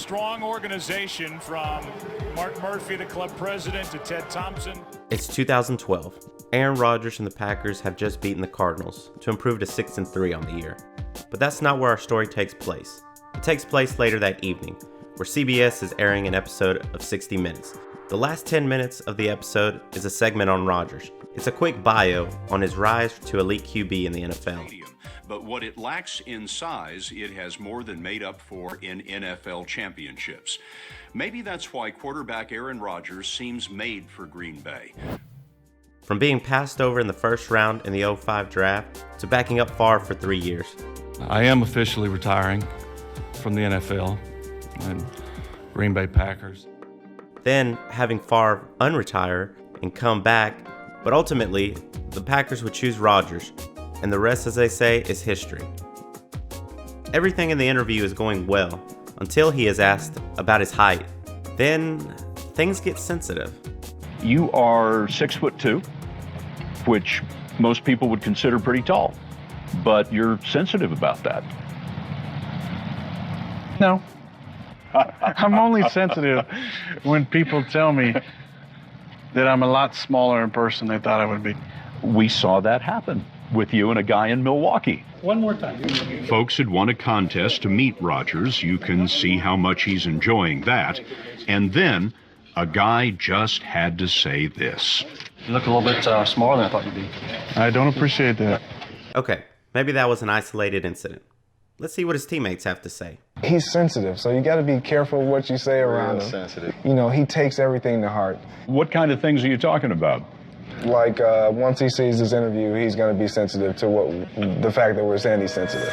strong organization from Mark Murphy, the club president, to Ted Thompson. It's 2012. Aaron Rodgers and the Packers have just beaten the Cardinals to improve to 6-3 on the year. But that's not where our story takes place. It takes place later that evening, where CBS is airing an episode of 60 Minutes. The last 10 minutes of the episode is a segment on Rodgers. It's a quick bio on his rise to elite QB in the NFL. But what it lacks in size, it has more than made up for in NFL championships. Maybe that's why quarterback Aaron Rodgers seems made for Green Bay. From being passed over in the first round in the 2005 draft to backing up Favre for 3 years. I am officially retiring from the NFL and Green Bay Packers. Then having Favre unretire and come back, but ultimately the Packers would choose Rodgers, and the rest, as they say, is history. Everything in the interview is going well until he is asked about his height. Then things get sensitive. You are 6'2", which most people would consider pretty tall, but you're sensitive about that. No. I'm only sensitive when people tell me that I'm a lot smaller in person than they thought I would be. We saw that happen with you and a guy in Milwaukee. One more time. Folks had won a contest to meet Rodgers. You can see how much he's enjoying that. And then a guy just had to say this. You look a little bit smaller than I thought you'd be. I don't appreciate that. Okay, maybe that was an isolated incident. Let's see what his teammates have to say. He's sensitive, so you got to be careful what you say around him. Sensitive. You know, he takes everything to heart. What kind of things are you talking about? Like, once he sees this interview, he's going to be sensitive to the fact that we're saying he's sensitive.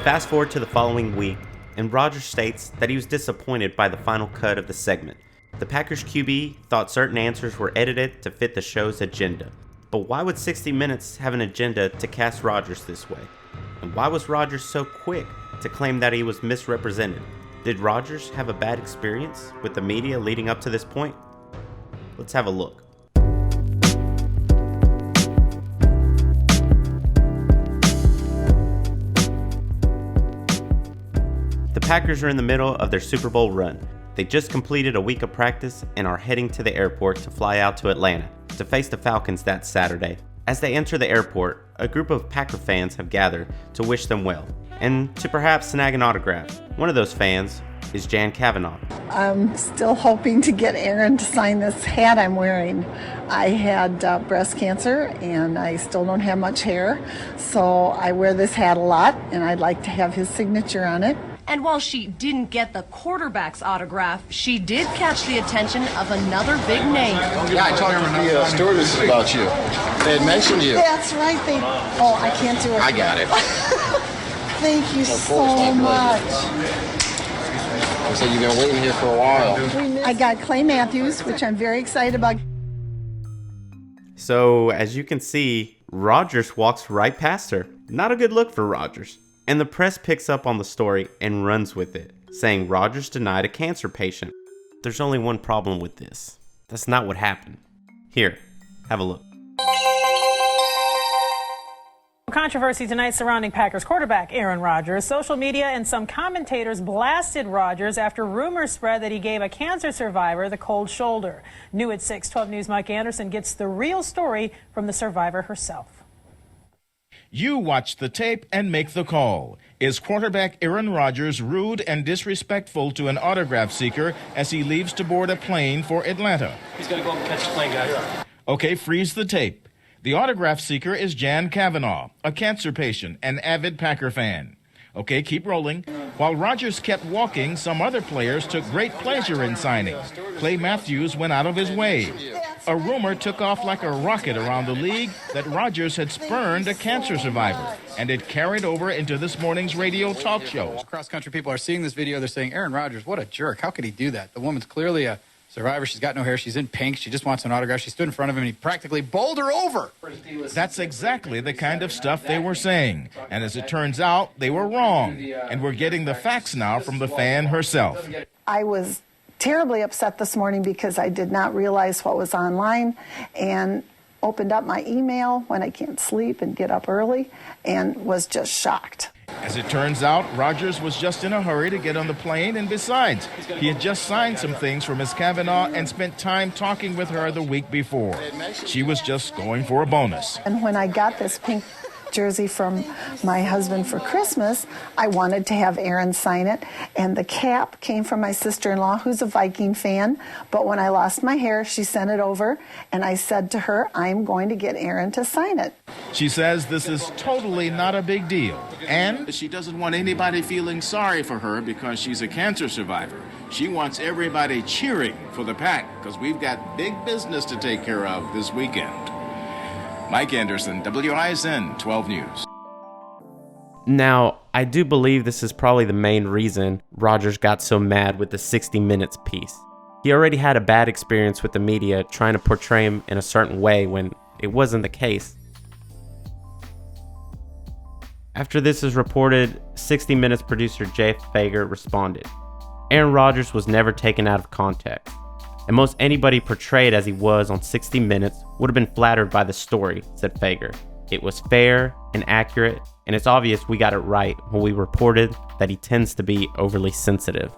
Fast forward to the following week, and Rodgers states that he was disappointed by the final cut of the segment. The Packers QB thought certain answers were edited to fit the show's agenda. But why would 60 Minutes have an agenda to cast Rodgers this way? And why was Rodgers so quick to claim that he was misrepresented? Did Rodgers have a bad experience with the media leading up to this point? Let's have a look. The Packers are in the middle of their Super Bowl run. They just completed a week of practice and are heading to the airport to fly out to Atlanta to face the Falcons that Saturday. As they enter the airport, a group of Packer fans have gathered to wish them well and to perhaps snag an autograph. One of those fans is Jan Kavanaugh. I'm still hoping to get Aaron to sign this hat I'm wearing. I had breast cancer and I still don't have much hair, so I wear this hat a lot and I'd like to have his signature on it. And while she didn't get the quarterback's autograph, she did catch the attention of another big name. Yeah, I talked to the stewardess about you. They had mentioned you. That's right. I can't do it. I got it. Thank you so much. So you've been waiting here for a while. I got Clay Matthews, which I'm very excited about. So, as you can see, Rodgers walks right past her. Not a good look for Rodgers. And the press picks up on the story and runs with it, saying Rodgers denied a cancer patient. There's only one problem with this. That's not what happened. Here, have a look. Controversy tonight surrounding Packers quarterback Aaron Rodgers. Social media and some commentators blasted Rodgers after rumors spread that he gave a cancer survivor the cold shoulder. New at 6, 12 News' Mike Anderson gets the real story from the survivor herself. You watch the tape and make the call. Is quarterback Aaron Rodgers rude and disrespectful to an autograph seeker as he leaves to board a plane for Atlanta? He's going to go up and catch the plane, guys. Okay, freeze the tape. The autograph seeker is Jan Kavanaugh, a cancer patient, an avid Packer fan. Okay, keep rolling. While Rodgers kept walking, some other players took great pleasure in signing. Clay Matthews went out of his way. A rumor took off like a rocket around the league that Rodgers had spurned a cancer survivor, and it carried over into this morning's radio talk show. Cross-country people are seeing this video. They're saying, Aaron Rodgers, what a jerk. How could he do that? The woman's clearly a survivor. She's got no hair. She's in pink. She just wants an autograph. She stood in front of him, and he practically bowled her over. That's exactly the kind of stuff they were saying. And as it turns out, they were wrong. And we're getting the facts now from the fan herself. I was terribly upset this morning because I did not realize what was online and opened up my email when I can't sleep and get up early and was just shocked. As it turns out, Rodgers was just in a hurry to get on the plane, and besides, he had just signed some things for Miss Kavanaugh and spent time talking with her the week before. She was just going for a bonus. And when I got this pink jersey from my husband for Christmas, I wanted to have Aaron sign it, and the cap came from my sister-in-law, who's a Viking fan, but when I lost my hair, she sent it over, and I said to her, I'm going to get Aaron to sign it. She says this is totally not a big deal, and she doesn't want anybody feeling sorry for her because she's a cancer survivor. She wants everybody cheering for the Pack because we've got big business to take care of this weekend. Mike Anderson, WISN 12 News. Now, I do believe this is probably the main reason Rodgers got so mad with the 60 Minutes piece. He already had a bad experience with the media trying to portray him in a certain way when it wasn't the case. After this is reported, 60 Minutes producer Jeff Fager responded. Aaron Rodgers was never taken out of context, and most anybody portrayed as he was on 60 Minutes would have been flattered by the story, said Fager. It was fair and accurate, and it's obvious we got it right when we reported that he tends to be overly sensitive.